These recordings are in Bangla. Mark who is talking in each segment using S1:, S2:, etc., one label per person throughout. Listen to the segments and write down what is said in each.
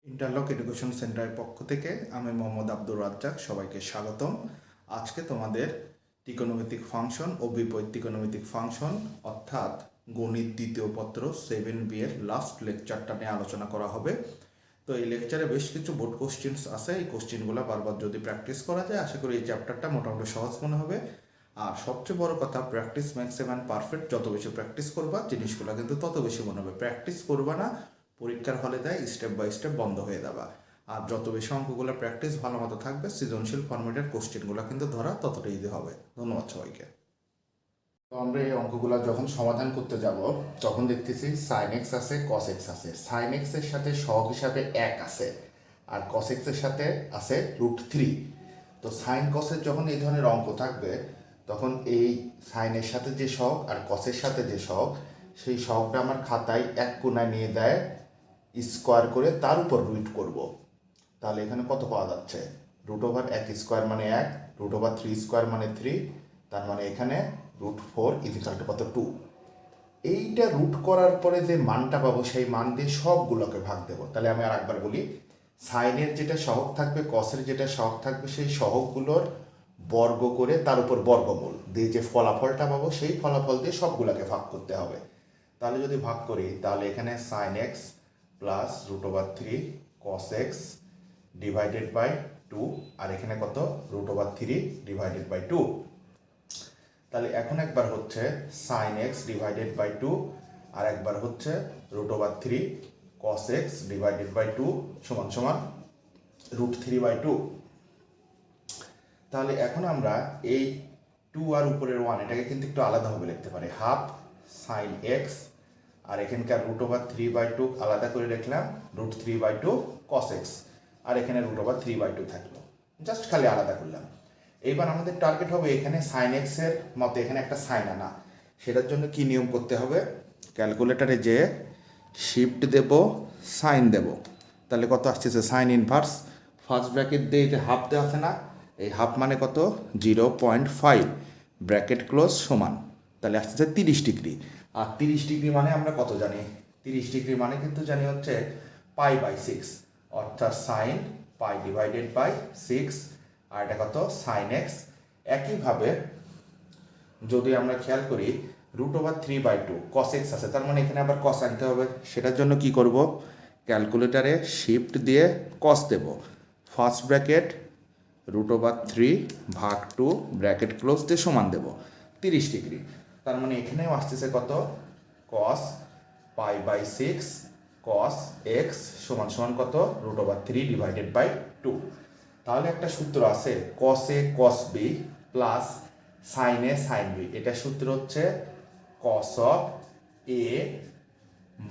S1: ইন্টারলক এডুকেশন সেন্টারের পক্ষ থেকে আমি মোহাম্মদ আব্দুর রাজ্জাক সবাইকে স্বাগতম। আজকে তোমাদের ত্রিকোণমিতিক ফাংশন ও বিপরীত ত্রিকোণমিতিক ফাংশন অর্থাৎ গণিত দ্বিতীয় পত্র 7B এর লাস্ট লেকচারটা নিয়ে আলোচনা করা হবে। তো এই লেকচারে বেশ কিছু বোর্ড কোশ্চেন্স আছে। এই কোশ্চেনগুলো বারবার যদি প্র্যাকটিস করা যায় আশা করি এই চ্যাপ্টারটা মোটামুটি সহজ মনে হবে। আর সবচেয়ে বড় কথা, practice max a man perfect. যত বেশি প্র্যাকটিস করবা জিনিসগুলো কিন্তু তত বেশি মনে হবে। প্র্যাকটিস করবা না, পরীক্ষার হলে দেয় স্টেপ বাই স্টেপ বন্ধ হয়ে যাবা। আর যত বেশি অঙ্কগুলো প্র্যাকটিস ভালো মতো থাকবে, সৃজনশীল ফরম্যাটের কোশ্চেনগুলো কিন্তু ধরা ততটা ইজি হবে। ধন্যবাদ সবাইকে। তো আমরা এই অঙ্কগুলো যখন সমাধান করতে যাব তখন দেখতেছি সাইন এক্স আছে, কস এক্স আছে। সাইন এক্স এর সাথে সহগ হিসাবে 1 আছে, আর কস এক্স এর সাথে আছে √3। তো সাইন কসের যখন এই ধরনের অঙ্ক থাকবে তখন এই সাইনের সাথে যে সহগ আর কসের সাথে যে সহগ, সেই সহগটা আমার খাতায় এক কোণায় নিয়ে দেয় স্কোয়ার করে তার উপর রুট করব। তাহলে এখানে কত পাওয়া যাচ্ছে? √1 মানে 1, √3 স্কোয়ার মানে 3, তার মানে এখানে √4 ইজিক্যাল টু কত? 2। এইটা রুট করার পরে যে মানটা পাবো সেই মান দিয়ে সবগুলোকে ভাগ দেবো। তাহলে আমি আর একবার বলি, সাইনের যেটা সহগ থাকবে, কসের যেটা সহগ থাকবে, সেই সহগগুলোর বর্গ করে তার উপর বর্গমূল দিয়ে যে ফলাফলটা পাবো সেই ফলাফল দিয়ে সবগুলোকে ভাগ করতে হবে। তাহলে যদি ভাগ করি তাহলে এখানে sine x plus √3 cos x divided by 2, আর এখানে কত? √3 ডিভাইডেড বাই 2। তাহলে এখন একবার হচ্ছে সাইন এক্স ডিভাইডেড বাই 2, আর একবার হচ্ছে √3 কস এক্স ডিভাইডেড বাই 2 সমান সমান √3/2। তাহলে এখন আমরা এই 2 আর উপরের 1 এটাকে কিন্তু একটু আলাদাভাবে লিখতে পারি। হাফ সাইন এক্স, আর এখানকার √3/2 আলাদা করে লিখলাম √3/2 কস এক্স, আর এখানে √3/2 থাকলো, জাস্ট খালি আলাদা করলাম। এইবার আমাদের টার্গেট হবে এখানে সাইন এক্সের মতো এখানে একটা সাইন আনা। সেটার জন্য কি নিয়ম করতে হবে? ক্যালকুলেটারে যে শিফট দেব, সাইন দেব। তাহলে কত আসতেছে? সাইন ইনভার্স ফার্স্ট ব্র্যাকেট দিয়ে যে হাফ দেওয়া আছে না, এই হাফ মানে কত? 0.5 ব্র্যাকেট ক্লোজ সমান, তাহলে আসতেছে 30 ডিগ্রি। আর 30 ডিগ্রি মানে আমরা কত জানি? 30 ডিগ্রি মানে কিন্তু জানি হচ্ছে π/6, অর্থাৎ সাইন পাই ডিভাইডেড বাই 6, আর এটা কত? Sine x. একইভাবে যদি আমরা খেয়াল করি √3/2 কস এক্স আছে, তার মানে এখানে আবার কস আনতে হবে। সেটার জন্য কি করব? ক্যালকুলেটারে শিফট দিয়ে কস দেব। ফার্স্ট ব্র্যাকেট √3/2 ব্র্যাকেট ক্লোজ দিয়ে সমান দেব 30 ডিগ্রি। তার মানে এখানেও আসতেছে কত? কস π/6 কস এক্স সমান সমান কত? √3 ডিভাইডেড বাই 2। তাহলে একটা সূত্র আছে cos A cos B plus sine A sine B. এটা সূত্র হচ্ছে cos of A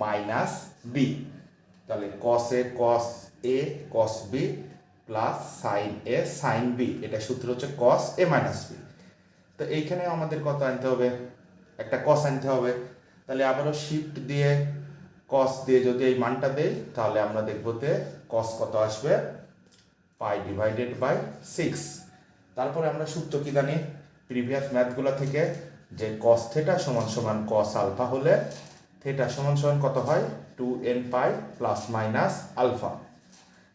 S1: minus B. তাহলে cos A cos A cos B plus sine A sine B, এটা সূত্র হচ্ছে কস এ মাইনাস বি। তো এইখানে আমাদের কত আনতে হবে? একটা কস আনতে হবে। তাহলে আবারও শিফট দিয়ে কস দিয়ে যদি এই মানটা দেই তাহলে আমরা দেখবো যে কস কত আসবে? π/6। তারপরে আমরা সূত্র কি জানি প্রিভিয়াস ম্যাথগুলো থেকে, যে কস থেটা সমান সমান কস আলফা হলে থেটা সমান সমান কত হয়? 2nπ plus minus alpha.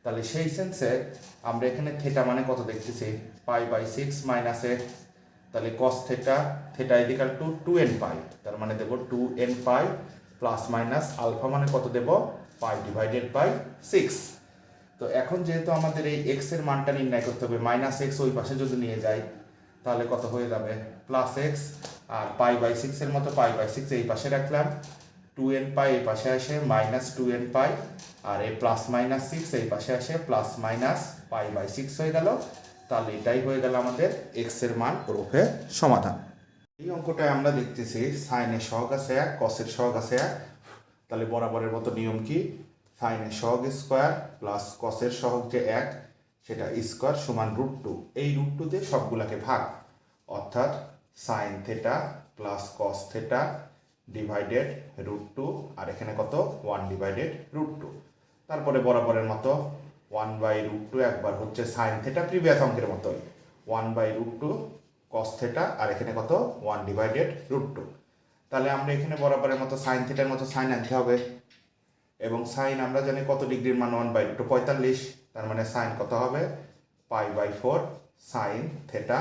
S1: তাহলে সেই সেন্সে আমরা এখানে থেটা মানে কত দেখতেছি? π/6 মাইনাস এ। তাহলে cos theta theta equal two 2nπ, তার মানে দেব 2nπ প্লাস মাইনাস আলফা মানে কত দেব? π/6। তো এখন যেহেতু আমাদের এই এক্স এর মানটা নির্ণয় করতে হবে, -x ওই পাশে যদি নিয়ে যাই তাহলে কত হয়ে যাবে? +x, আর π/6 এর মতো π/6 এই পাশে রাখলাম, 2nπ এই পাশে আসে -2nπ, আর এই +-6 এই পাশে আসে +-π/6 হয়ে গেল। তাহলে এটাই হয়ে গেল আমাদের এক্স এর মান ওরফে সমাধান। এই অঙ্কটায় আমরা দেখতেছি সাইনের সহগ আছে 1, কসের সহগ আছে 1। তাহলে বরাবরের মতো নিয়ম কি? সাইনের সহগ স্কোয়ার প্লাস কসের সহগ যে 1 সেটা স্কোয়ার সমান √2। এই √2 দিয়ে সবগুলাকে ভাগ, অর্থাৎ sine theta plus cos theta divided √2, আর এখানে কত? 1/√2। তারপরে বরাবরের মতো 1/√2 একবার হচ্ছে সাইন থেটা, প্রিভিয়াস অঙ্কের মতোই 1/√2 কস থেটা, আর এখানে কত? 1/√2। তাহলে আমরা এখানে বরাবরের মতো সাইন থিটার মতো সাইন আনতে হবে। এবং সাইন আমরা জানি কত ডিগ্রির মান 1/√45, তার মানে সাইন কত হবে π/4 সাইন থেটা।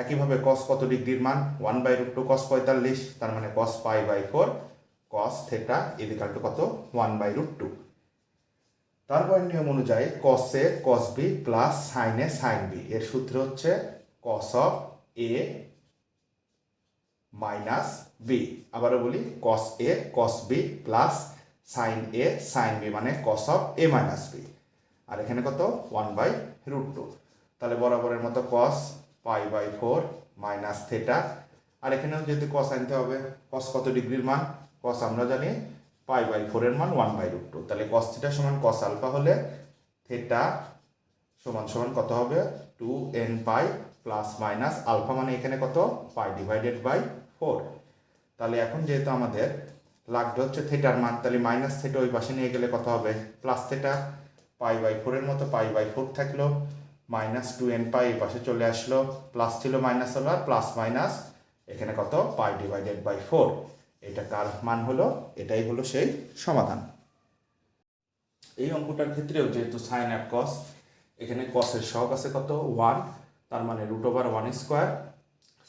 S1: একইভাবে কস কত ডিগ্রির মান 1/√2 cos 45, তার মানে cos π/4 cos theta equal to কত 1/√2। তারপর নিয়ম অনুযায়ী cos A cos B plus sin A sin B, এর সূত্র হচ্ছে cos of A minus B. আবারও বলি cos A cos B plus sin A sin B মানে cos of A minus B, আর এখানে কত 1/√2। তাহলে বরাবরের মতো cos π/4 মাইনাস থেটা, আর এখানেও যেহেতু cos আনতে হবে, cos কত ডিগ্রির মান, cos আমরা জানি π/4 এর মান 1/√2, তাহলে cos থিটা সমান cos আলফা হলে থেটা সমান সমান কত হবে 2n pi plus minus alpha মানে এখানে কত π/4। তাহলে এখন যেহেতু আমাদের লাগবে হচ্ছে থেটার মান, তাহলে মাইনাস থেটা ওই পাশে নিয়ে গেলে কত হবে প্লাস থেটা, π/4 এর মতো π/4 থাকলো, মাইনাস 2n পাই এই পাশে চলে আসলো, প্লাস ছিল মাইনাস হলো, আর প্লাস মাইনাস এখানে কত π/4। এটা কার মান হলো, এটাই হলো সেই সমাধান। এই অঙ্কটার ক্ষেত্রেও যেহেতু সাইন আর কস, এখানে কসের সহগ আছে কত 1, তার মানে √1²,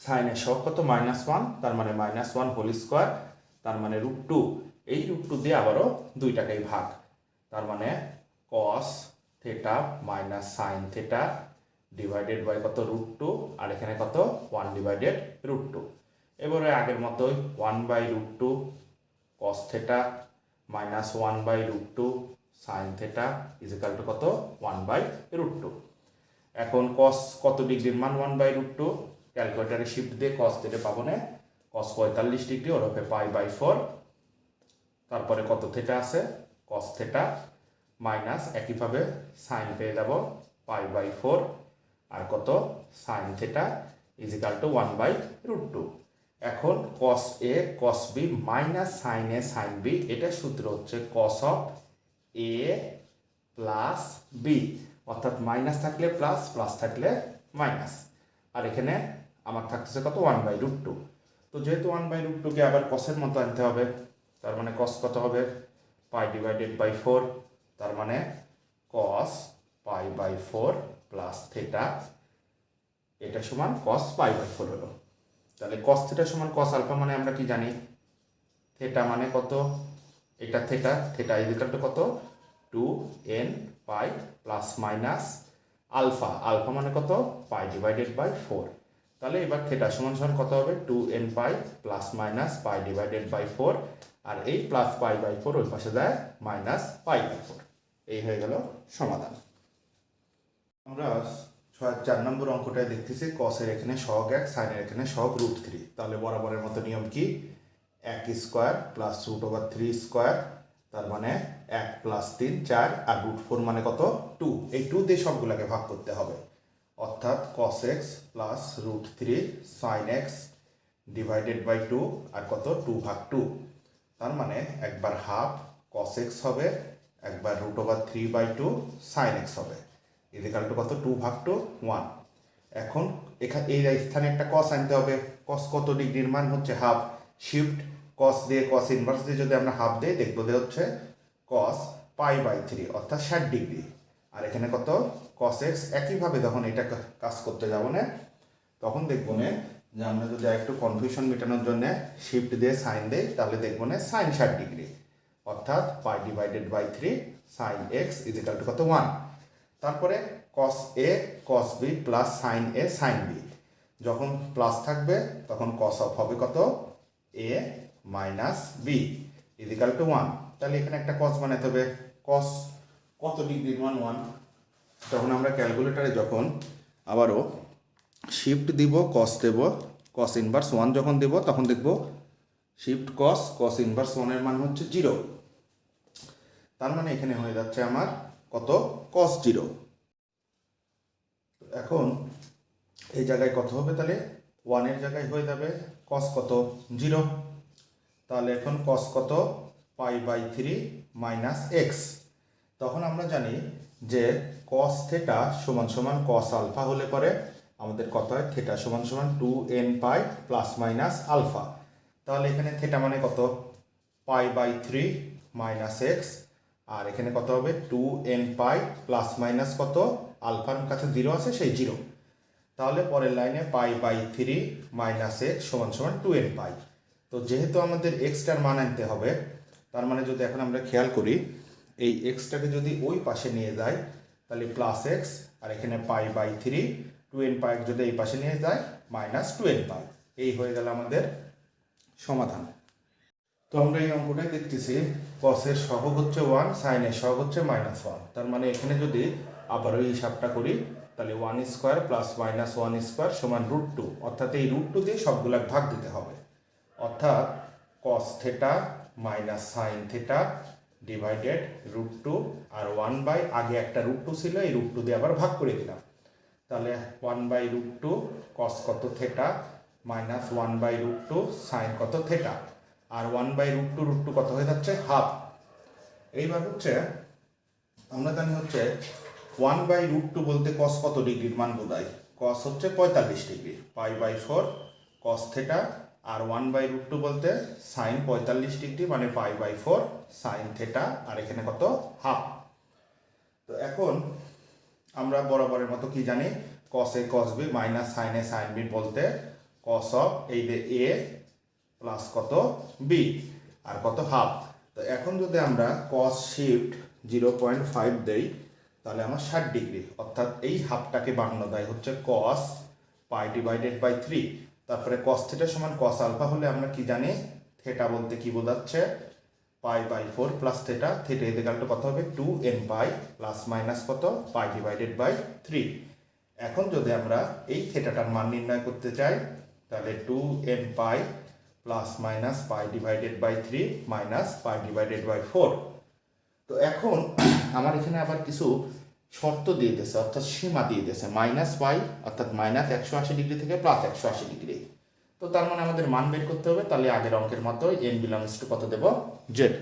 S1: সাইনের সহগ কত -1, তার মানে -1 হোল স্কোয়ার, তার মানে √2। এই √2 দিয়ে আবারও 2টাকেই ভাগ, তার মানে cos theta minus sine theta divided by কত √2, আর এখানে কত 1/√2। এবারে আগের মতোই 1/√2 cos theta minus 1/√2 sine theta equal to কত 1/√2। এখন cos কত ডিগ্রির মান 1/√2, ক্যালকুলেটারে শিফট দিয়ে cos থেকে পাবো না, cos 45 ডিগ্রি ওরফে π/4, তারপরে কত থেটা আছে cos থেটা মাইনাস একইভাবে সাইন পেয়ে যাব π/4, আর কত সাইন থেটা ইজিক্যাল টু 1/√2। এখন cos A cos B minus sine A sine B, এটার সূত্র হচ্ছে cos of A plus B, অর্থাৎ মাইনাস থাকলে প্লাস, প্লাস থাকলে মাইনাস, আর এখানে আমার থাকতেছে কত 1/√2। তো যেহেতু 1/√2 কে আবার cos-এর মতো আনতে হবে, তার মানে cos কত হবে π/4, তার মানে cos π/4 প্লাস থেটা, এটা সমান cos π/4 হলো। তাহলে cos থেটা সমান cos আলফা মানে আমরা কি জানি, থেটা মানে কত, এটা থেটা, থেটা ইকুয়াল টু কত 2n pi plus minus alpha, alpha মানে কত π/4। তাহলে এবার থেটা সমান সমান কত হবে 2n পাই প্লাস মাইনাস π/4, আর এই প্লাস π/4 ওই পাশে যায় মাইনাস π/4। এই হয়ে গেল সমাধান। আমরা 4 নম্বর অঙ্কটায় দেখতেছি cos-এর এখানে সহগ 1, সাইনের এখানে সহগ √3। তাহলে বরাবরের মতো নিয়ম কি 1² প্লাস √3², তার মানে 1 প্লাস 3 4, আর √4 মানে কত 2, এই 2 দিয়ে সবগুলোকে ভাগ করতে হবে, অর্থাৎ cos x plus √3 sin x divided by 2, আর কত 2/2, তার মানে একবার হাফ cos x হবে, একবার √3/2 sin x হবে, ইকুয়াল টু কত 2/1। এখন এখানে এই স্থানে একটা cos আনতে হবে, cos কত ডিগ্রির মান হচ্ছে হাফ, শিফট cos দিয়ে cos ইনভার্স দিয়ে যদি আমরা হাফ দিই দেখবো যে হচ্ছে cos π/3 অর্থাৎ 60 ডিগ্রি, আর এখানে কত cos x। একইভাবে যখন এটা কাজ করতে যাব না তখন দেখবো না যে আমরা যদি একটু কনফিউশন মেটানোর জন্য শিফট দিয়ে সাইন দেই, তাহলে দেখবো না সাইন 60 ডিগ্রি, অর্থাৎ π/3 sin x ইকুয়াল টু কত 1। তারপরে cos A cos B plus sin A sin B, যখন প্লাস থাকবে তখন cos অফ হবে কত A minus B equal to 1। তাহলে এখানে একটা cos বানাতে হবে, cos কত ডিগ্রির মান 1, তখন আমরা ক্যালকুলেটারে যখন আবারও শিফট দিব cos দেব, cos ইনভার্স 1 যখন দেব তখন দেখব শিফট cos ইনভার্স 1 এর মান হচ্ছে 0, তার মানে এখানে হয়ে যাচ্ছে আমার কত cos 0। এখন এই জায়গায় কত হবে, তাহলে 1 এর জায়গায় হয়ে যাবে cos কত 0, তাহলে এখন cos কত π/3 মাইনাস x। তখন আমরা জানি যে cos থেটা সমান সমান cos আলফা হলে পরে আমাদের কত হয় থেটা সমান সমান 2n pi plus minus alpha, তাহলে এখানে থেটা মানে কত π/3 মাইনাস x, আর এখানে কত হবে 2n পাই প্লাস মাইনাস কত আলফার কাছে 0 আছে সেই 0। তাহলে পরের লাইনে পাই বাই 3 মাইনাস এক্স সমান সমান 2n পাই। তো যেহেতু আমাদের এক্সটার মান আনতে হবে, তার মানে যদি এখন আমরা খেয়াল করি এই এক্সটাকে যদি ওই পাশে নিয়ে যাই তাহলে প্লাস এক্স, আর এখানে পাই বাই 3 2n পাই যদি এই পাশে নিয়ে যায় মাইনাস 2n পাই। এই হয়ে গেল আমাদের সমাধান। তো আমরা এই অঙ্কটাই দেখতেছি কসের সহগ হচ্ছে 1, সাইনের সহগ হচ্ছে -1। তার মানে এখানে যদি আবার ওই হিসাবটা করি তাহলে 1 স্কোয়ার প্লাস মাইনাস 1 স্কোয়ার সমান √2, অর্থাৎ এই √2 দিয়ে সবগুলা ভাগ দিতে হবে। অর্থাৎ cos theta minus sine theta divided √2, আর 1 বাই আগে একটা √2 ছিল এই √2 দিয়ে আবার ভাগ করে দিলাম। তাহলে 1 বাই √2 কস কত থেটা মাইনাস 1 বাই √2 সাইন কত থেটা, আর 1 বাই √2 কত হয়ে যাচ্ছে হাফ। এইবার হচ্ছে আমরা জানি হচ্ছে 1 বাই √2 বলতে কস কত ডিগ্রির মান বোঝায়, কস হচ্ছে 45 degree, pi by 4 cos theta, আর 1 বাই √2 বলতে সাইন 45 ডিগ্রি মানে পাই বাই 4 সাইন থেটা, আর এখানে কত হাফ। তো এখন আমরা বরাবরের মতো কি জানি কস A cos B minus sine A sine B বলতে কস অফ এই যে এ প্লাস কত বি আর কত হাফ। তো এখন যদি আমরা কস শিফট 0.5 দেই তাহলে আমার 60 ডিগ্রি, অর্থাৎ এই হাফটাকে বানানো দেয় হচ্ছে কস পাই ডিভাইডেড বাই 3। তারপরে কস থেটা সমান কস আলফা হলে আমরা কি জানি থেটা বলতে কি বোঝাচ্ছে pi by 4 plus theta, theta equal কত হবে 2n পাই প্লাস মাইনাস কত পাই ডিভাইডেড বাই 3। এখন যদি আমরা এই থেটাটার মান নির্ণয় করতে চাই তাহলে 2n pi plus minus pi divided by 3 minus pi divided by 4। তো এখন আমার এখানে আবার কিছু শর্ত দিয়ে দিয়েছে, অর্থাৎ সীমা দিয়ে দিয়েছে মাইনাস পাই অর্থাৎ মাইনাস 180 ডিগ্রি থেকে প্লাস 180 ডিগ্রি। তো তার মানে আমাদের মান বের করতে হবে, তাহলে আগের অঙ্কের মতো n বিলংস টু কত দেব জেড।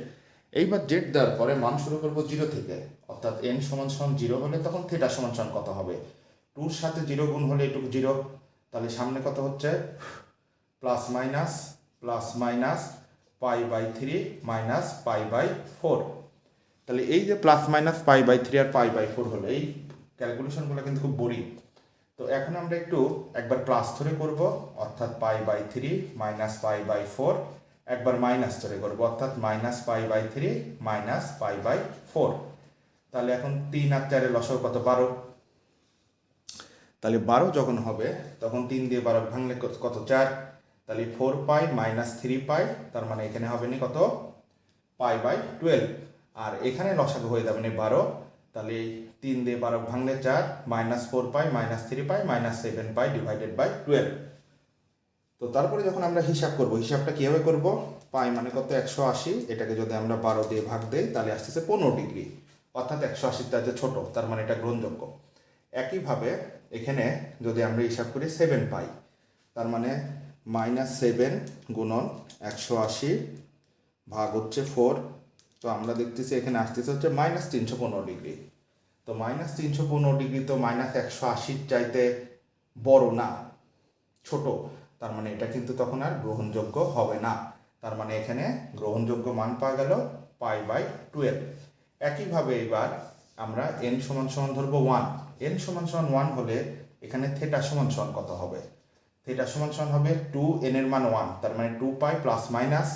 S1: এইবার জেড দেওয়ার পরে মান শুরু করব 0 থেকে, অর্থাৎ n সমান সমান 0 হলে তখন থিটা সমান সমান কত হবে 2 এর সাথে 0 গুণ হলে এটুকু 0, তাহলে সামনে কত হচ্ছে plus minus pi by 3 minus pi by 4। তাহলে এই যে প্লাস মাইনাস পাই বাই 3 আর পাই বাই 4 হলো, এই ক্যালকুলেশনগুলো কিন্তু খুব বোরিং। তো এখন আমরা একবার প্লাস ধরে করব, অর্থাৎ pi by 3 minus pi by 4, একবার মাইনাস ধরে করব, অর্থাৎ minus pi by 3 minus pi by 4। তাহলে এখন 3 আর 4 এর লসাগু কত 12, তাহলে 12 যখন হবে তখন 3 দিয়ে 12 ভাঙলে কত 4, তাহলে 4 পাই মাইনাস 3 পাই, তার মানে এখানে হবে না কত পাই বাই 12, আর এখানে লসাগু হয়ে যাবে না 12, তাহলে 3 দিয়ে 12 ভাঙলে 4 minus 4 pi minus 3 pi minus 7 pi divided by 12। তো তারপরে যখন আমরা হিসাব করব, হিসাবটা কীভাবে করব, পাই মানে কত 180, এটাকে যদি আমরা 12 দিয়ে ভাগ দেই তাহলে আসতেছে 15 ডিগ্রি, অর্থাৎ 180 তাতে ছোট, তার মানে এটা গ্রহণযোগ্য। একইভাবে এখানে যদি আমরা হিসাব করি 7 পাই, তার মানে -7 গুণন 180 ভাগ হচ্ছে 4, তো আমরা দেখতেছি এখানে আসতেছে হচ্ছে -315 ডিগ্রি। তো -315 ডিগ্রি তো -180 চাইতে বড় না, ছোট, তার মানে এটা কিন্তু তখন আর গ্রহণযোগ্য হবে না। তার মানে এখানে গ্রহণযোগ্য মান পাওয়া গেল পাই বাই 12। একইভাবে এবার আমরা n সমান সমান ধরবো 1, n সমান সমান 1 হলে এখানে থেটা সমান সমান কত হবে, থেটা সমান সমান হবে 2n এর মান 1, তার মানে 2 pi plus minus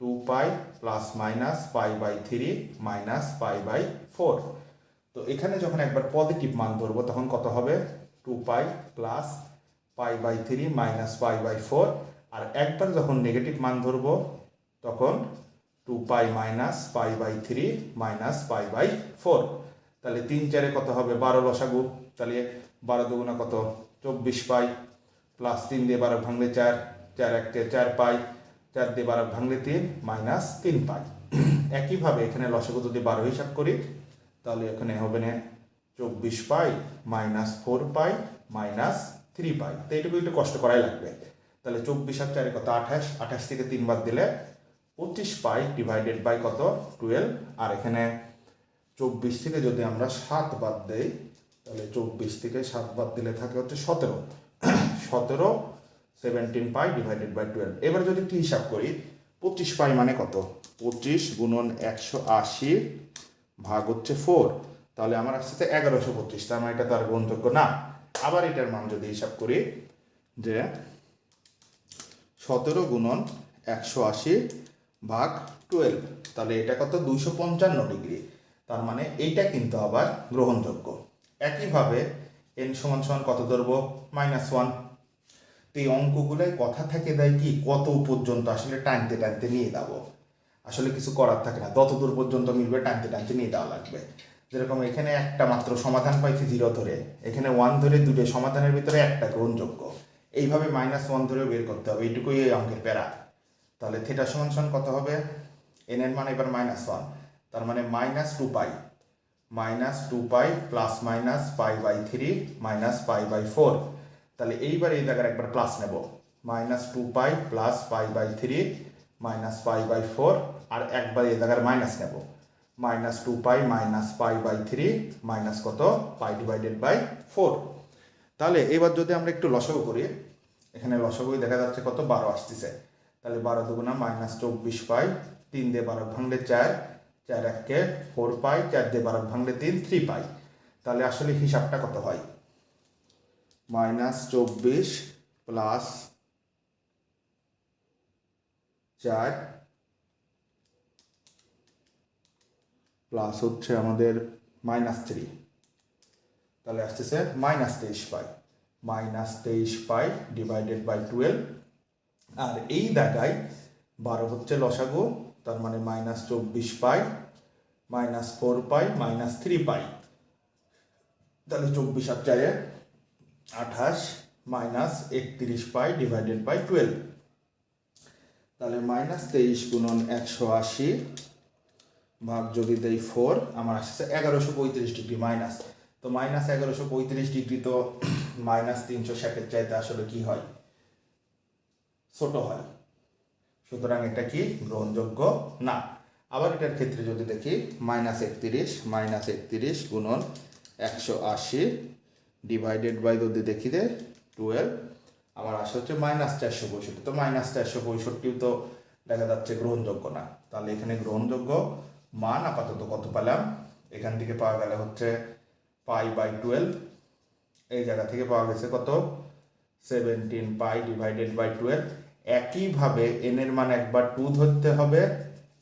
S1: 2 pi plus minus pi by 3 minus pi by 4। তো এখানে যখন একবার পজিটিভ মান ধরবো তখন কত হবে 2 pi plus pi by 3 minus pi by 4, আর একবার যখন নেগেটিভ মান ধরবো তখন 2 pi minus pi by 3 minus pi by 4। তাহলে 3 4 কত হবে 12 লসাগু, তাহলে 12 দুগুণা কত 24 পাই প্লাস 3 দিয়ে 12 ভাঙলে 4, 4 1 4 পাই, 4 দিয়ে 12 ভাঙলে 3 মাইনাস 3 পাই। একইভাবে এখানে লসাগু যদি 12 হিসাব করি তাহলে এখানে হবে না 24 পাই মাইনাস 4 পাই মাইনাস 3 পাই, তো এইটুকু একটু কষ্ট করাই লাগবে। তাহলে 24 আর 4 কত 28, 28 থেকে 3 বাদ দিলে 25 পাই ডিভাইডেড বাই কত 12, আর এখানে 24 থেকে যদি আমরা 7 বাদ দেই তাহলে 24 থেকে 7 বাদ দিলে থাকে হচ্ছে 17 পাই ডিভাইডেড বাই 12। এবার যদি একটু হিসাব করি 25 পাই মানে কত? 25 গুণন 180 ভাগ হচ্ছে 4, তাহলে আমার আসছে 1125। তার মানে এটা তো আর গ্রহণযোগ্য না। আবার এটার মান যদি হিসাব করি যে 17 গুণন 180 ভাগ 12, তাহলে এটা কত? 255 ডিগ্রি। তার মানে এইটা কিন্তু আবার গ্রহণযোগ্য। একইভাবে n সমান সমান কত ধরবো? -1। তো এই অঙ্কগুলোয় কথা থেকে দেয় কি কত পর্যন্ত আসলে টানতে টানতে নিয়ে যাবো, আসলে কিছু করার থাকে না, তত দূর পর্যন্ত মিলবে টানতে টানতে নিয়ে দেওয়া লাগবে। যেরকম এখানে একটা মাত্র সমাধান পাইছি 0 ধরে, এখানে 1 ধরে, দুটো সমাধানের ভিতরে একটা গ্রহণযোগ্য, এইভাবে -1 ধরে বের করতে হবে, এইটুকুই এই অঙ্কের প্যারা। তাহলে থিটা সমান সমান কত হবে? n এর মান এবার -1, তার মানে -2 পাই, -2 পাই প্লাস মাইনাস π/3 -π/4। তাহলে এইবার এই জায়গার একবার প্লাস নেব, -2 পাই প্লাস π/3 -π/4, আর একবার এই জায়গার মাইনাস নেব, -2 পাই মাইনাস π/3 মাইনাস কত? π/4। তাহলে এবার যদি আমরা একটু লসাগু করি, এখানে লসাগুই দেখা যাচ্ছে কত? 12 আসতেছে। তাহলে 12 দুগুণা -24 পাই, 3 দিয়ে 12 ভাঙলে 4, 4 1 4 পাই, 4 দিয়ে 12 ভাঙলে 3, 3 পাই। তাহলে আসলে হিসাবটা কত হয়? -24 প্লাস 4 প্লাস হচ্ছে আমাদের -3, তাহলে আসতেছে -23 পাই, -23 পাই ডিভাইডেড বাই 12। আর এই জায়গায় 12 হচ্ছে লসাগু, তার মানে -24 পাই -4 পাই -3 পাই, তাহলে 24 আর 4 28 -31 পাই ডিভাইডেড বাই 12। তাহলে -23 গুণন 180 ভাগ যদি দেই 4, আমার আসছে 1135 ডিগ্রি মাইনাস। তো -1135 ডিগ্রি তো -360 চাইতে আসলে কি হয়? ছোট হয়, সুতরাং এটা কি গ্রহণযোগ্য না। আবার এটার ক্ষেত্রে যদি দেখি -31 গুণন 180 ডিভাইডেড বাই যদি দেখি যে 12, আমার আসে হচ্ছে -465। তো -465 তো দেখা যাচ্ছে গ্রহণযোগ্য না। তাহলে এখানে গ্রহণযোগ্য মান আপাতত কত পেলাম? এখান থেকে পাওয়া গেলে হচ্ছে π/12, এই জায়গা থেকে পাওয়া গেছে কত? 17 পাই ডিভাইডেড বাই 12। একইভাবে n এর মান একবার 2 ধরতে হবে,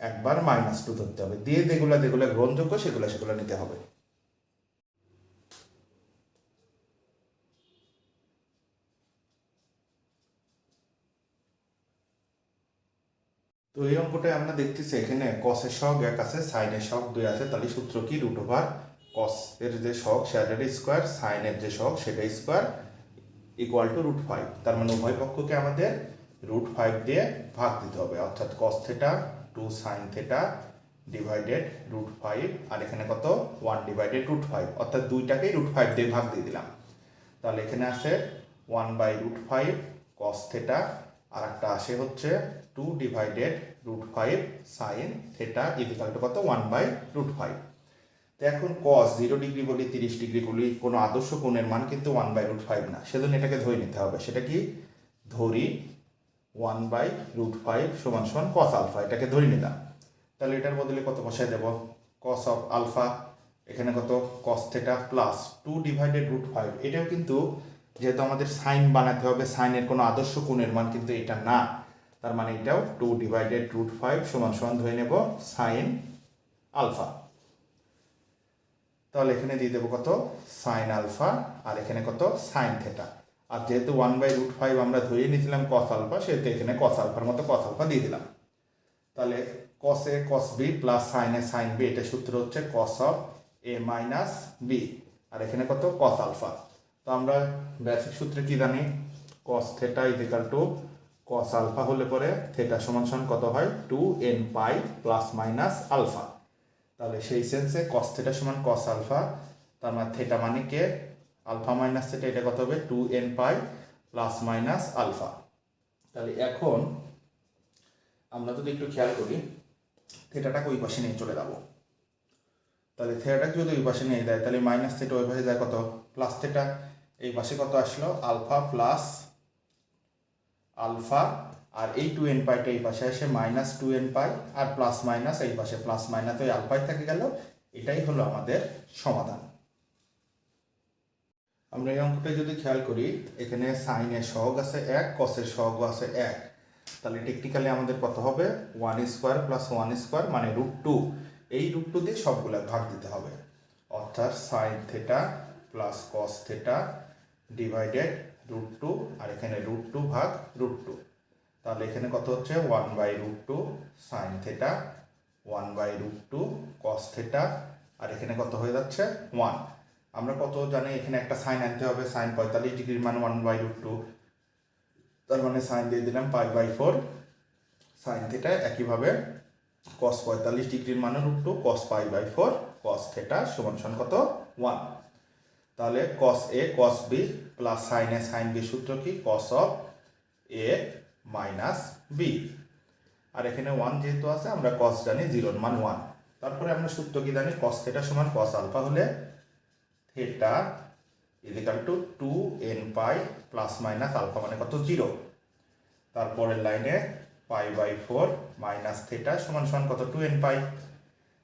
S1: একবার -2 ধরতে হবে, দিয়ে যেগুলো গ্রহণযোগ্য সেগুলো নিতে হবে। তো এই অঙ্কটায় আমরা দেখতেছি এখানে কসের সহগ 1 আছে, সাইনের সহগ 2 আছে। তাহলে সূত্র কি? √কস এর যে সহগ সেটার স্কোয়ার, সাইনের যে সহগ সেটা স্কোয়ার ইকুয়াল টু √5। তার মানে উভয় পক্ষকে আমাদের √5 দিয়ে ভাগ দিতে হবে, অর্থাৎ cos θ 2 sin θ ডিভাইডেড √5, আর এখানে কত? 1 ডিভাইডেড √5, অর্থাৎ দুইটাকেই √5 দিয়ে ভাগ দিয়ে দিলাম। তাহলে এখানে আছে 1/√5 cos θ, আর একটা আসে হচ্ছে 2 ডিভাইডেড √5 sin θ ইকুয়াল টু কত? 1/√5। তো এখন cos 0 ডিগ্রি বলি 30 ডিগ্রি বলি, কোনো আদর্শ কোণের মান কিন্তু 1/√5 না, সেজন্য এটাকে ধরে নিতে হবে। সেটা কি? ধরি 1/√5 সমান সমান cos আলফা, এটাকে ধরে নিলাম। তাহলে এটার বদলে কত বসায় দেব? cos অফ আলফা, এখানে কত? cos θ plus 2 divided √5। এটাও কিন্তু যেহেতু আমাদের সাইন বানাতে হবে, সাইনের কোনো আদর্শ কোণের মান কিন্তু এটা না, তার মানে এটাও 2 ডিভাইডেড √5 সমান সমান ধরে নেব সাইন আলফা। তাহলে এখানে দিয়ে দেবো কত? সাইন আলফা, আর এখানে কত? সাইন θ। আর যেহেতু 1/√5 আমরা ধরিয়ে নিয়েছিলাম cos আলফা, সেহেতু এখানে cos আলফার মতো cos আলফা দিয়ে দিলাম। তাহলে cos a cos b plus sine a sine b, এটা সূত্র হচ্ছে cos of a minus b, আর এখানে কত? cos alpha. তো আমরা বেসিক সূত্রে কি জানি? cos θ equal to cos alpha হলে পরে θ সমান সমান কত হয়? 2n pi plus minus alpha. তাহলে সেই সেন্সে cos θ সমান cos আলফা, তার মানে θ মানে কে? আলফা মাইনাস θ, এটা কত হবে? 2n pi plus minus alpha. তাহলে এখন আমরা যদি একটু খেয়াল করি, থেটাটাকে ওই পাশে নিয়ে চলে যাবো। তাহলে থেটাটাকে যদি ওই পাশে নিয়ে দেয়, তাহলে মাইনাস θ ওই পাশে যায় কত? প্লাস θ। এই পাশে কত আসলো? আলফা প্লাস আলফা, আর এই 2n পাইটা এই পাশে এসে মাইনাস 2n পাই, আর প্লাস মাইনাস এই পাশে প্লাস মাইনাস ওই আলফাই থেকে গেল। এটাই হলো আমাদের সমাধান। আমরা এই অঙ্কটা যদি খেয়াল করি, এখানে সাইনের সহগ আছে 1, কসের সহগ আছে 1, তাহলে টেকনিক্যালি আমাদের কত হবে 1² প্লাস 1² মানে √2। এই √2 দিয়ে সবগুলো ভাগ দিতে হবে, অর্থাৎ sine theta plus cos theta divided √2, আর এখানে √2 ভাগ √2। তাহলে এখানে কত হচ্ছে 1/√2 সাইন থেটা, 1/√2 কস থেটা, আর এখানে কত হয়ে যাচ্ছে 1। আমরা কত জানি এখানে একটা সাইন আনতে হবে, সাইন 45 ডিগ্রির মান 1/√2, তার মানে সাইন দিয়ে দিলাম π/4 সাইন থেটা। একইভাবে কস 45 ডিগ্রির মান √2 কস π/4 কস থেটা সমান কত 1। তাহলে cos A cos B plus sine A sine B সূত্র কি cos of A minus B, আর এখানে 1 যেহেতু আছে আমরা কস জানি 0 মান 1। তারপরে আমরা সূত্র কি জানি কস থেটা সমান কস আলফা হলে theta equal to 2n pi plus minus alpha মানে কত 0। তারপরের লাইনে π/4 মাইনাস থেটা সমান কত 2n পাই।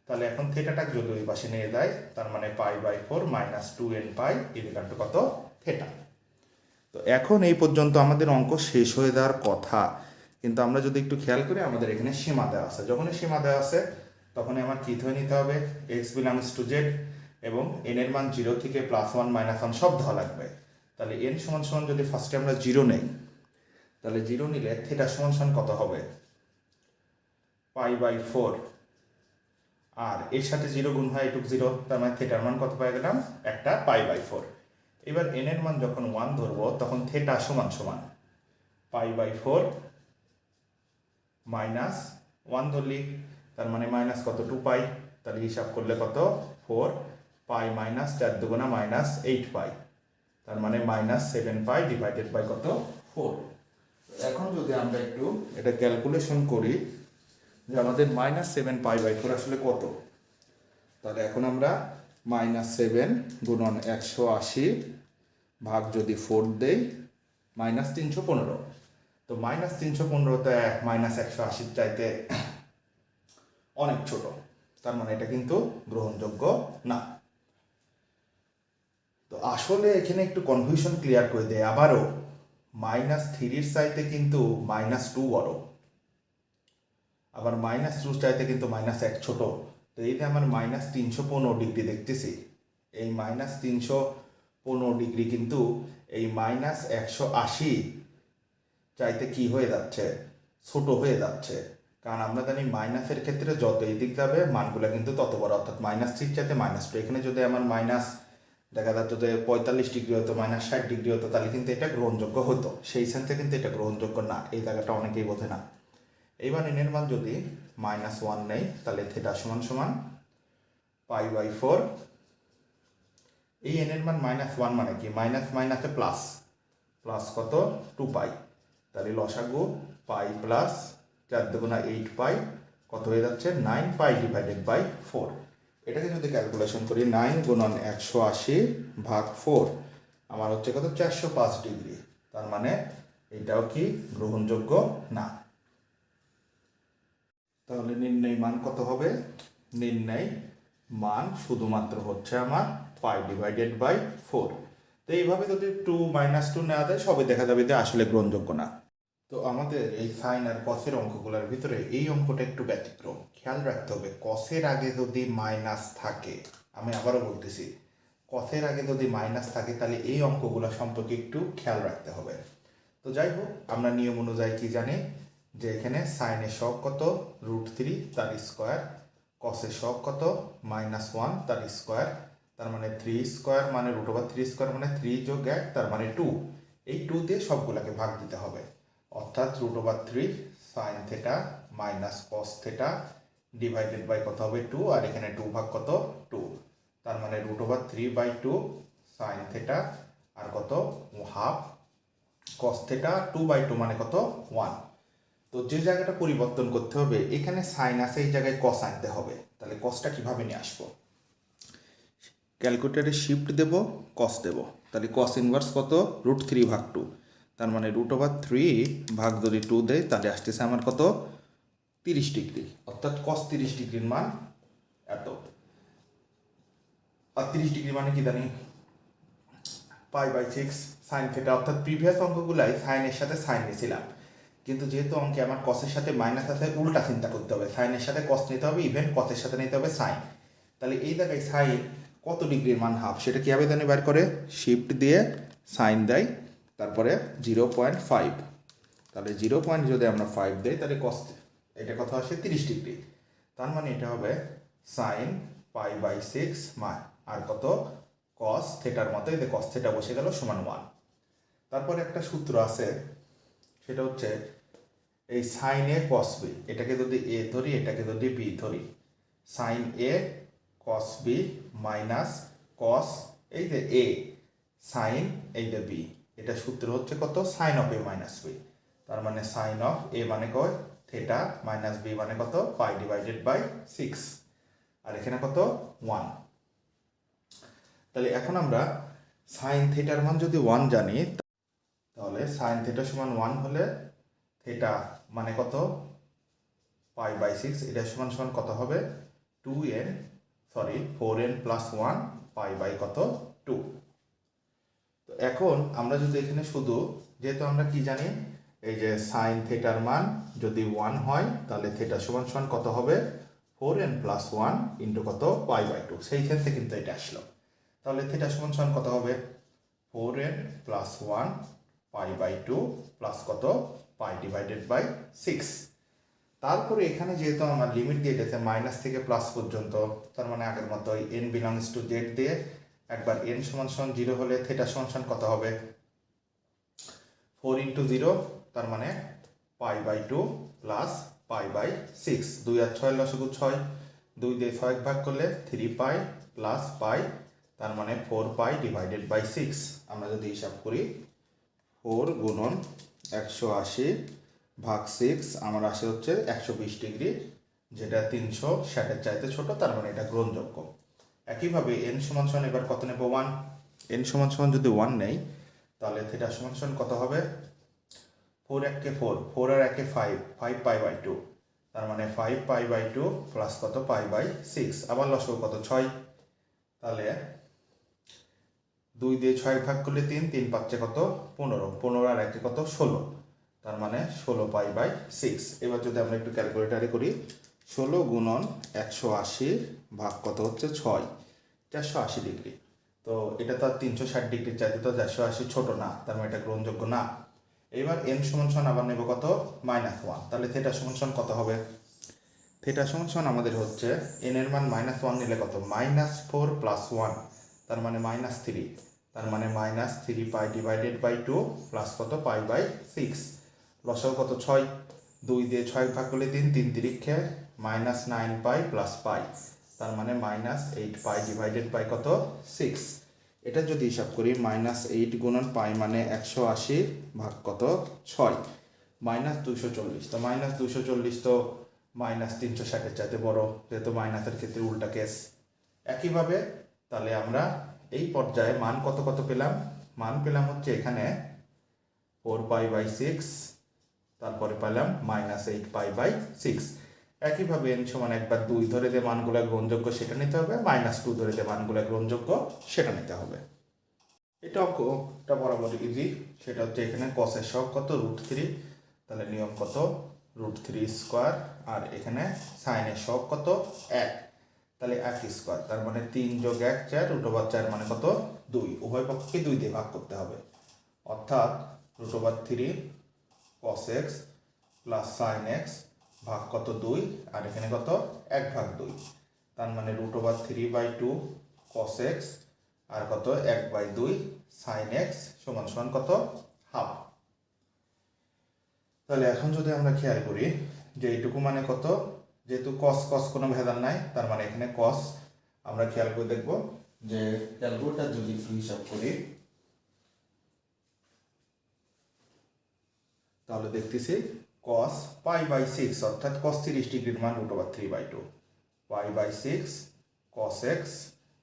S1: তাহলে এখন থেটাটাকে যদি ওই পাশে নিয়ে যায়, তার মানে π/4 minus 2n pi equal to কত থেটা। তো এখন এই পর্যন্ত আমাদের অঙ্ক শেষ হয়ে যাওয়ার কথা, কিন্তু আমরা যদি একটু খেয়াল করি আমাদের এখানে সীমা দেওয়া আছে। যখনই সীমা দেওয়া আছে তখনই আমার কী ধরে নিতে হবে x বিলংস টু z, এবং n এর মান 0 থেকে +1 -1 সব ধরা লাগবে। তাহলে n সমান যদি ফার্স্টে আমরা 0 নেই, তাহলে 0 নিলে থেটা সমান কত হবে π/4, আর এর সাথে 0 গুণ হয় এটুক 0, তার মানে থেটার মান কত পেয়ে গেলাম একটা π/4। এবার n এর মান যখন 1 ধরবো তখন থেটা সমান π/4 মাইনাস 1 ধরলি, তার মানে মাইনাস কত 2 পাই। তাহলে হিসাব করলে কত 4 পাই মাইনাস 4 দুগুণা মাইনাস 8 পাই, তার মানে মাইনাস 7 পাই ডিভাইডেড বাই কত 4। এখন যদি আমরা একটু এটা ক্যালকুলেশন করি যে আমাদের -7 π/4 আসলে কত, তাহলে এখন আমরা -7 গুণন 180 ভাগ যদি 4 দেই -315। তো -315তে -180 চাইতে অনেক ছোট, তার মানে এটা কিন্তু গ্রহণযোগ্য না। তো আসলে এখানে একটু কনফিউশন ক্লিয়ার করে দেয় আবারও, -3 চাইতে কিন্তু -2 বড়, আবার -2 চাইতে কিন্তু -1 ছোট। তো এই যে আমার -315 ডিগ্রি দেখতেছি, এই -315 ডিগ্রি কিন্তু এই -180 চাইতে কি হয়ে যাচ্ছে ছোট হয়ে যাচ্ছে, কারণ আমরা জানি মাইনাসের ক্ষেত্রে যত এই দিক যাবে মানগুলো কিন্তু তত বড়, অর্থাৎ -3 চাইতে -2। এখানে যদি আমার মাইনাস দেখা যাচ্ছে যে 45 ডিগ্রি হতো, -60 ডিগ্রি হতো, তাহলে কিন্তু এটা গ্রহণযোগ্য হতো। সেই সেন্সে কিন্তু এটা গ্রহণযোগ্য না, এই জায়গাটা অনেকেই বোঝে না। এইবার n এর মান যদি -1 নেই, তাহলে থেটা সমান π/4। এই n এর মান -1 মানে কি মাইনাস মাইনাসে প্লাস, প্লাস কত 2 পাই, তাহলে লসাগু পাই প্লাস 4 দুগুণা 8 পাই কত হয়ে যাচ্ছে 9 পাই ডিভাইডেড বাই 4। এটাকে যদি ক্যালকুলেশন করি 9 গুণন 180 ভাগ 4 আমার হচ্ছে কত 405 ডিগ্রি, তার মানে এটাও কি গ্রহণযোগ্য না। তাহলে নির্ণয় মান কত হবে, নির্ণয় মান শুধুমাত্র হচ্ছে আমার পাই ডিভাইডেড বাই 4। তো এইভাবে যদি 2 -2 নেওয়া যায় সবে দেখা যাবে যে আসলে গ্রহণযোগ্য না। তো আমাদের এই সাইন আর কসের অঙ্কগুলোর ভিতরে এই অঙ্কটা একটু ব্যতিক্রম, খেয়াল রাখতে হবে কসের আগে যদি মাইনাস থাকে, আমি আবারও বলতেছি কসের আগে যদি মাইনাস থাকে তাহলে এই অঙ্কগুলো সম্পর্কে একটু খেয়াল রাখতে হবে। তো যাই হোক, আমরা নিয়ম অনুযায়ী কি জানি যে এখানে সাইনের সহগ কত √3 তার স্কোয়ার, কসের সহগ কত -1 তার স্কোয়ার, তার মানে 3² মানে √3² মানে 3 যোগ 1 তার মানে 2। এই 2 দিয়ে সবগুলোকে ভাগ দিতে হবে, অর্থাৎ √3 sine theta minus cos theta divided by কত হবে 2, আর এখানে 2 ভাগ কত 2, তার মানে √3/2 সাইন থেটা আর কত হাফ কস থেটা 2/2 মানে কত 1। তো যে জায়গাটা পরিবর্তন করতে হবে, এখানে সাইন আছে এই জায়গায় কস আনতে হবে, তাহলে কসটা কিভাবে নিয়ে আসবো, ক্যালকুলেটরে শিফট দেব কস দেব, তাহলে কস ইনভার্স কত √3/2, তার মানে √3 ভাগ যদি 2 দেয় তাহলে আসতেছে আমার কত 30 ডিগ্রি, অর্থাৎ cos 30 ডিগ্রির মান এত। আর 30 ডিগ্রি মানে কি জানি π/6 সাইন থিটা, অর্থাৎ প্রিভিয়াস অঙ্কগুলাই সাইনের সাথে সাইন নিয়েছিলাম, কিন্তু যেহেতু অঙ্কে আমার কসের সাথে মাইনাস আছে উল্টা চিন্তা করতে হবে, সাইনের সাথে কস নিতে হবে, ইভেন কসের সাথে নিতে হবে সাইন। তাহলে এই জায়গায় সাইন কত ডিগ্রির মান হাফ সেটা কীভাবে জানি বের করে, শিফট দিয়ে সাইন দেয়, তারপরে 0.5, তাহলে 0. যদি আমরা 5 দেই তাহলে কস এটা কত আসে 30 ডিগ্রি, তার মানে এটা হবে সাইন π/6 আর কত কস থিটার মতো, এই কস থিটা বসে গেল সমান 1। তারপরে একটা সূত্র আছে, সেটা হচ্ছে এই সাইন এ কস বি, এটাকে যদি এ ধরি এটাকে যদি বি ধরি, সাইন এ কস বি মাইনাস কস এই যে এ সাইন এই যে বি, এটা সূত্র হচ্ছে কত sine of A minus B, তার মানে সাইন অফ এ মানে কয় থিটা মাইনাস বি মানে কত π/6, আর এখানে কত 1। তাহলে এখন আমরা সাইন থিটার মান যদি 1 জানি, তাহলে সাইন থিটা সমান 1 হলে থিটা মানে কত π/6, এটা সমান সমান কত হবে 4n + 1 π/কত 2। তো এখন আমরা যদি এখানে শুধু, যেহেতু আমরা কি জানি এই যে সাইন থিটার মান যদি 1 হয় তাহলে থিটা সমান সমান কত হবে 4n + 1 ইন্টু কত π/2, সেই ক্ষেত্রে কিন্তু এটা আসলো। তাহলে থিটা সমান সমান কত হবে 4n + 1 π/2 প্লাস কত π/6। তারপরে এখানে যেহেতু আমার লিমিট দিয়ে দিয়েছে মাইনাস থেকে প্লাস পর্যন্ত, তার মানে আগের মতো n বিলংস টু জেড দিয়ে একবার n সমান সমান 0 হলে থিটা সমান সমান কত হবে 4 × 0, তার মানে π/2 প্লাস π/6, 2 আর 6 লসাগু 6, 2 দিয়ে 6 ভাগ করলে 3π প্লাস π, তার মানে 4π/6। আমরা যদি হিসাব করি 4 গুণন 180 ভাগ 6 আমার আসে হচ্ছে 120 ডিগ্রি, যেটা 360-এর চাইতে ছোট, তার মানে এটা গ্রহণযোগ্য। একইভাবে n সমান সমান এবার কত নেব 1, n সমান সমান যদি 1 নেই তাহলে থিটা সমান সমান কত হবে 4 1 4, 4 আর 1 5, 5π/2, তার মানে 5π/2 প্লাস কত π/6, আবার লসাগু কত 6, তাহলে 2 দিয়ে 6 ভাগ করলে 3, 3 পাচ্ছে কত 15, 15 আর 1 কত 16, তার মানে 16π/6। এবার যদি আমরা একটু ক্যালকুলেটারে করি 16 গুণন 180 ভাগ কত হচ্ছে 6, 480 ডিগ্রি। তো এটা তো আর 360 ডিগ্রির চাইতে তো 480 ছোট না, তার মানে এটা গ্রহণযোগ্য না। এবার n সমান সমান আবার নেব কত -1, তাহলে থিটা সমান সমান কত হবে, থিটা সমান সমান আমাদের হচ্ছে n এর মান -1 নিলে কত -4 + 1, তার মানে -3, তার মানে -3π/2 প্লাস কত π/6, লসাগু কত 6, 2 দিয়ে 6 ভাগ করলে 3, 3 তিরিক্ষে -9π প্লাস π, তার মানে -8π/6। এটা যদি হিসাব করি -8 গুণন π মানে 180 ভাগ কত 6, -240, তো -240 তো -360-এর চাইতে বড়, যেহেতু মাইনাসের ক্ষেত্রে উল্টা কেস। একইভাবে তাহলে আমরা এই পর্যায়ে মান কত কত পেলাম, মান পেলাম হচ্ছে এখানে 4π/6, তারপরে পেলাম -8π/6। একইভাবে n সমান একবার 2 ধরে যে মানগুলো গ্রহণযোগ্য সেটা নিতে হবে, -2 ধরে যে মানগুলো গ্রহণযোগ্য সেটা নিতে হবে। এটা অঙ্কটা বরাবর ইজি, সেটা হচ্ছে এখানে কসের সহগ কত √3, তাহলে নিয়ম কত √3², আর এখানে সাইনের সহগ কত 1, তাহলে 1² তার মানে 3 + 1 4, √4 মানে কত 2, উভয় পক্ষকে 2 দিয়ে ভাগ করতে হবে, অর্থাৎ √3 cos x plus sin x ভাগ কত 2, আর এখানে কত 1/2, তার মানে √3/2 cos x আর কত 1/2 sin x সমান সমান কত হাফ। তাহলে এখন যদি আমরা খেয়াল করি যে এইটুকু মানে কত, যেহেতু cos cos কোনো ভেদাল নাই, তার মানে এখানে cos আমরা খেয়াল করে দেখব যে ক্যালকুলেটর যদি একটু হিসাব করি তাহলে দেখতেছি cos π/6, অর্থাৎ cos 30 ডিগ্রির মান √3/2, π/6 cos x,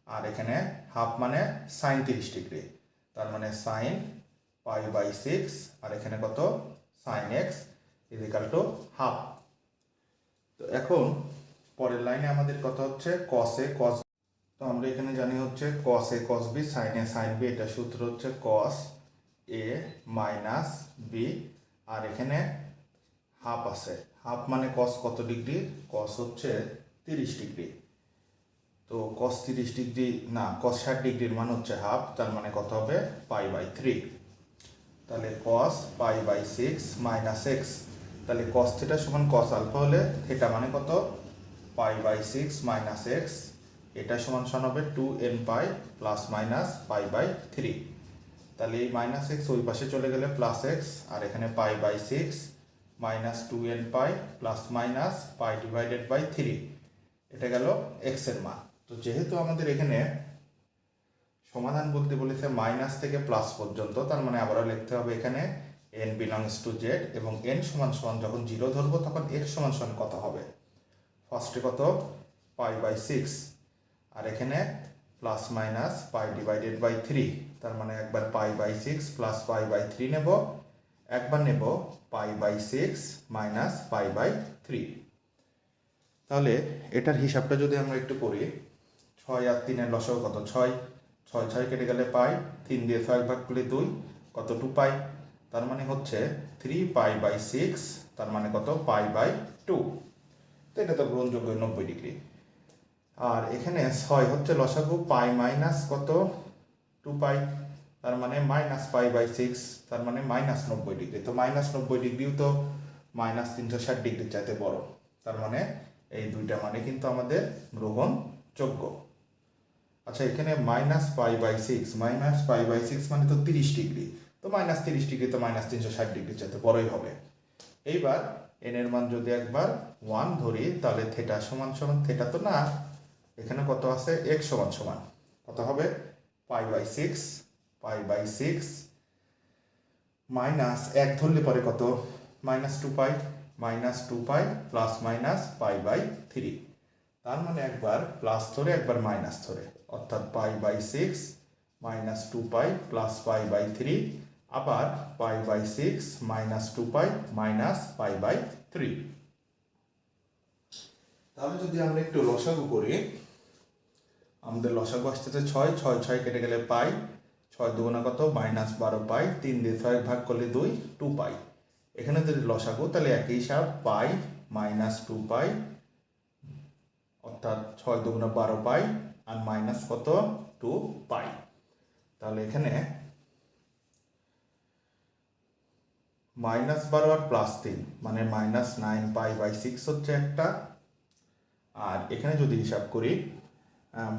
S1: আর এখানে হাফ মানে sin 30 ডিগ্রি, তার মানে sin পাই বাই 6 আর এখানে কত sine x equal to half. তো এখন পরের লাইনে আমাদের কথা হচ্ছে কস এ কস। তো আমরা এখানে জানি হচ্ছে কস A cos B sign A sine B, এটা সূত্র হচ্ছে কস এ মাইনাস বি, আর এখানে হাফ আছে। হাফ মানে কস কত ডিগ্রি? কস হচ্ছে 30 ডিগ্রি। তো কস 30 ডিগ্রি না, কস 60 ডিগ্রির মান হচ্ছে হাফ, তার মানে কত হবে পাই বাই 3। তাহলে cos pi by 6 minus x, তাহলে কস থিটা সমান কস আলফা হলে থিটা মানে কত পাই বাই 6 মাইনাস এক্স, এটা সমান হবে 2n pi plus minus pi by 3। তাহলে এই মাইনাস এক্স ওই পাশে চলে গেলে প্লাস এক্স, আর এখানে pi by 6 minus 2n pi plus minus pi divided by 3, এটা গেল এক্স এর মান। তো যেহেতু আমাদের এখানে সমাধান বলতে বলেছে মাইনাস থেকে প্লাস পর্যন্ত, তার মানে আবারও লিখতে হবে এখানে n বিলংস টু জেড, এবং n সমান সমান যখন 0 ধরবো তখন x সমান সমান কত হবে? ফার্স্টে কত পাই বাই 6, আর এখানে plus minus pi divided by 3, তার মানে একবার pi by 6 plus pi by 3 নেব, একবার নেব pi by 6 minus pi by 3। তাহলে এটার হিসাবটা যদি আমরা একটু করি, 6 আর 3-এর লসাগু কত? 6 6 6 কেটে গেলে পাই, 3 দিয়ে 6 ভাগ করলে 2, কত 2 পাই, তার মানে হচ্ছে 3 পাই বাই 6, তার মানে কত পাই বাই 2। তো এটা তো গ্রহণযোগ্য 90 ডিগ্রি। আর এখানে 6 হচ্ছে লসাগু, পাই মাইনাস কত 2 পাই, তার মানে মাইনাস পাই বাই 6, তার মানে মাইনাস 90 ডিগ্রি। তো মাইনাস 90 ডিগ্রিও তো মাইনাস 360 ডিগ্রির চাইতে বড়, তার মানে এই দুইটা মানে কিন্তু আমাদের গ্রহণযোগ্য। আচ্ছা, এখানে মাইনাস পাই বাই 6 মানে তো 30 ডিগ্রি, তো মাইনাস 30 ডিগ্রি তো মাইনাস 360 ডিগ্রির চাইতে বড়ই হবে। এইবার এন এর মান যদি একবার 1 ধরি, তাহলে থেটা সমান সমান, থেটা তো না, এখানে কত আছে x সমান সমান কত হবে পাই বাই 6 মাইনাস 1 ধরলে পরে কত minus 2 pi plus minus pi by 3, তার মানে একবার প্লাস ধরে একবার মাইনাস ধরে, অর্থাৎ pi by 6 minus 2 pi plus pi by 3, আবার pi by 6 minus 2 pi minus pi by 3। তাহলে যদি আমরা একটু লসাগু করি, আমাদের লসাগু আসতেছে 6 6 6 কেটে গেলে পাই, 6 দুগুণা কত মাইনাস 12 পাই, 3 দিয়ে 6 ভাগ করলে 2 পাই। এখানে যদি লসাগু, তাহলে একই হিসাব পাই মাইনাস 2 পাই, অর্থাৎ 6 দুগুণা 12 পাই, আর মাইনাস কত 2 পাই। তাহলে এখানে মাইনাস 12 আর প্লাস 3 মানে মাইনাস 9 পাই বাই 6 হচ্ছে একটা, আর এখানে যদি হিসাব করি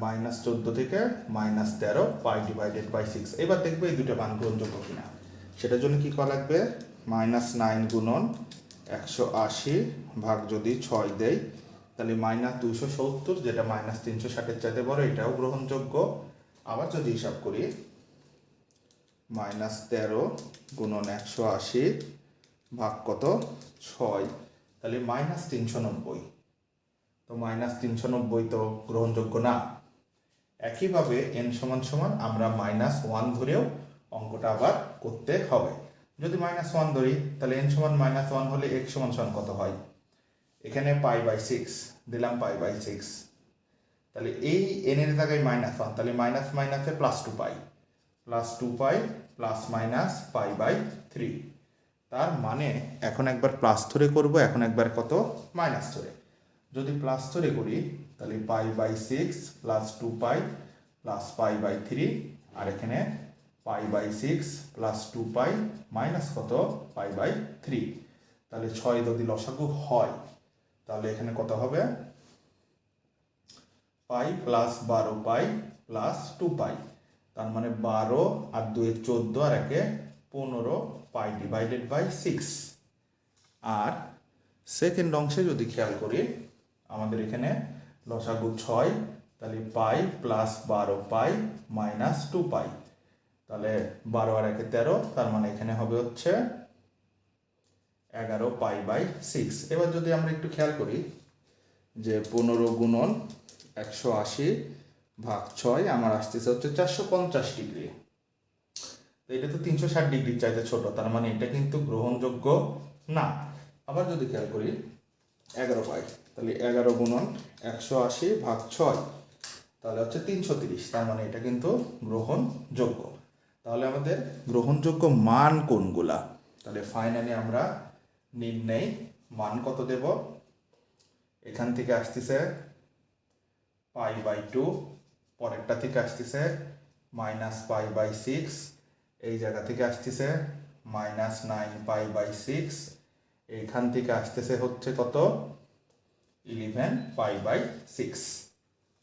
S1: মাইনাস 14 থেকে মাইনাস 13 পাই ডিভাইডেড বাই 6। এবার দেখবো এই দুটো মান গ্রহণযোগ্য কিনা। সেটার জন্য কি করা লাগবে? মাইনাস 9 গুণন 180 ভাগ যদি 6 দেই, তাহলে মাইনাস 270, যেটা মাইনাস 360-এর চাইতে বড়, এটাও গ্রহণযোগ্য। আবার যদি হিসাব করি মাইনাস 13 গুণন 180 ভাগ কত 6, তাহলে মাইনাস 390, তো মাইনাস 390 তো গ্রহণযোগ্য না। একইভাবে এন সমান সমান আমরা মাইনাস 1 ধরেও অঙ্কটা আবার করতে হবে। যদি মাইনাস 1 ধরি, তাহলে এন সমান মাইনাস 1 হলে x সমান সমান কত হয়? এখানে পাই বাই 6 দিলাম, পাই বাই 6, তাহলে এই এন এর জায়গায় মাইনাস 1, তাহলে মাইনাস মাইনাসে plus 2 pi, plus 2 pi plus minus pi by 3। তার মানে এখন একবার প্লাস ধরে করব, এখন একবার কত মাইনাস ধরে। যদি প্লাস ধরে করি, তাহলে pi by 6 plus 2 pi plus pi by 3, আর এখানে pi by 6 plus 2 pi minus কত পাই বাই 3। তাহলে 6 যদি লসাগু হয়, তাহলে এখানে কত হবে পাই প্লাস 12 পাই প্লাস 2 পাই, তার মানে 12 আর 2 14 আর 1 15 পাই ডিভাইডেড বাই 6। আর সেকেন্ড অংশে যদি খেয়াল করি, আমাদের এখানে লসাগু 6, তাহলে পাই প্লাস 12 পাই মাইনাস 2 পাই, তাহলে 12 আর 1 13, তার মানে এখানে হবে হচ্ছে 11 পাই বাই 6। এবার যদি আমরা একটু খেয়াল করি যে 15 গুণন 180 ভাগ 6 আমার আসতেছে হচ্ছে 450 ডিগ্রি। তো এটা তো 360 ডিগ্রির চাইতে ছোট, তার মানে এটা কিন্তু গ্রহণযোগ্য না। আবার যদি খেয়াল করি 11 পাই, তাহলে 11 গুণন 180 ভাগ 6, তাহলে হচ্ছে 330, তার মানে এটা কিন্তু গ্রহণযোগ্য। তাহলে আমাদের গ্রহণযোগ্য মান কোনগুলা? তাহলে ফাইনালি আমরা নির্ণয় মান কত দেব? এখান থেকে আসতেছে π/2, পরেরটা থেকে আসতেছে -π/6, এই জায়গা থেকে আসতেছে -9π/6, এইখান থেকে আসতেছে হচ্ছে কত? 11π/6।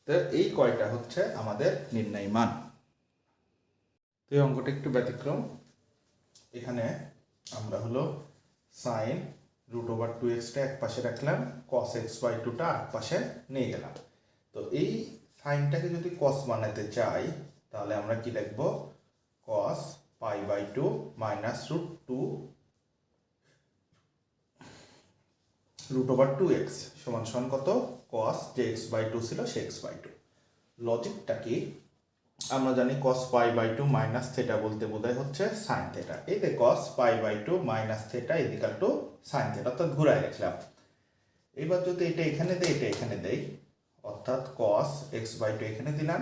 S1: তো এই কয়টা হচ্ছে আমাদের নির্ণয় মান। তো এই অঙ্কটা একটু ব্যতিক্রম। এখানে আমরা হলো sin √2x এক পাশে রাখলাম, cos x/2 আর পাশে নিয়ে গেলাম। তো এই সাইনটাকে যদি cos বানাতে চাই তাহলে আমরা কি লিখব? cos π/2 √2x সমান কত? cos যে x/2 ছিল সে x/2। লজিকটা কি? আমরা জানি cos π/2 মাইনাস থেটা বলতে বোঝায় হচ্ছে সাইন থেটা। এই যে cos π/2 minus theta equal to sine theta, অর্থাৎ ঘুরায় রাখলাম। এবার যদি এটা এখানে দেই, এটা এখানে দেই, অর্থাৎ cos x/2 এখানে দিলাম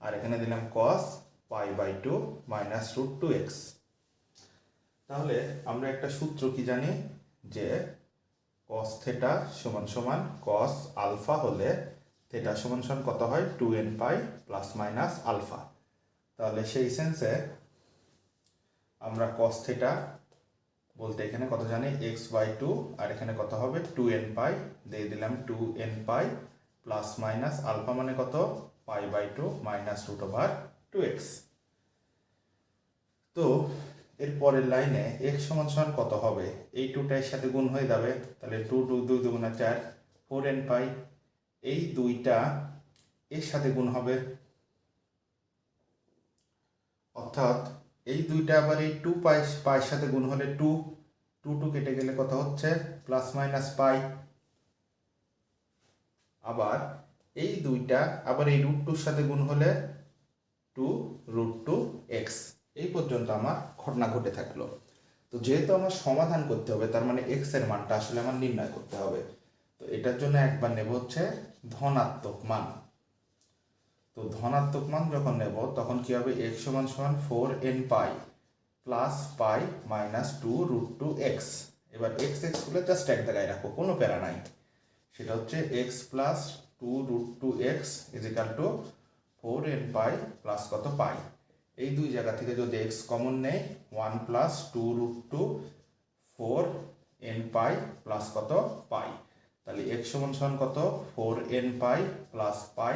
S1: আর এখানে দিলাম cos π/2 √2x। তাহলে আমরা একটা সূত্র কি জানি যে cos থেটা সমান cos আলফা হলে থেটা সমান কত হয়? 2nπ plus minus alpha. তাহলে সেই সেন্সে আমরা cos থেটা বলতে এখানে কত জানি? x/2, আর এখানে কত হবে? 2nπ, দিয়ে দিলাম 2nπ প্লাস মাইনাস আলফা মানে কত? π/2 √2x। তো এর পরের লাইনে x সমান কত হবে? এই 2টা এর সাথে গুণ হয়ে যাবে, তাহলে 2 2 2 2 4 4nπ, এই 2টা এর সাথে গুণ হবে, অর্থাৎ এই 2টা আবার এই 2 পাইয়ের সাথে গুণ হলে 2 2 কেটে গেলে কত হচ্ছে? প্লাস মাইনাস পাই। আবার এই 2টা আবার এই √2 সাথে গুণ হলে 2 √2x। এই পর্যন্ত আমার ঘটনা ঘটে থাকলো। তো যেহেতু আমার সমাধান করতে হবে, তার মানে x এর মানটা আসলে আমার নির্ণয় করতে হবে। তো এটার জন্য একবার নেব হচ্ছে ধনাত্মক মান। তো ধনাত্মক মান যখন নেব তখন কি হবে? x সমান 4nπ প্লাস পাই মাইনাস 2 √2x। এবার x গুলো জাস্ট এক জায়গায় রাখো, কোনো প্যারা নাই। সেটা হচ্ছে x plus 2 √2x is equal to 4nπ plus কত? পাই। এই দুই জায়গা থেকে যদি x কমন নেই, 1 প্লাস 2 √2 4nπ প্লাস কত? পাই। তাহলে x সমান কত? 4nπ প্লাস পাই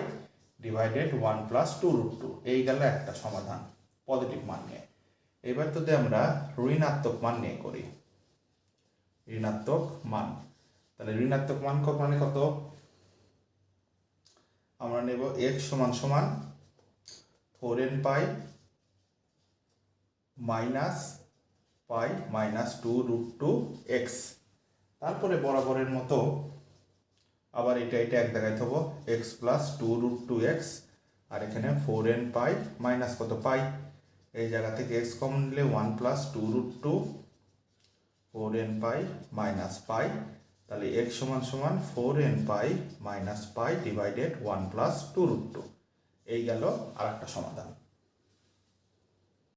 S1: ডিভাইডেড 1 প্লাস 2 √2। এই গেল একটা সমাধান পজিটিভ মান নিয়ে। এবার যদি আমরা ঋণাত্মক মান নিয়ে করি, ঋণাত্মক মান, তাহলে ঋণাত্মক মান মানে কত? আমরা নেব x সমান 4nπ মাইনাস পাই মাইনাস 2 √2x। তারপরে বরাবরের মতো আবার এটা এক জায়গায় থবো, x প্লাস 2 √2x, আর এখানে 4nπ মাইনাস কত? পাই। এই জায়গা থেকে x কমন নিলে 1 প্লাস 2 √2 4nπ মাইনাস পাই। তাহলে x সমান 4nπ minus pi divided 1 plus 2 √2। এই গেল আর একটা সমাধান।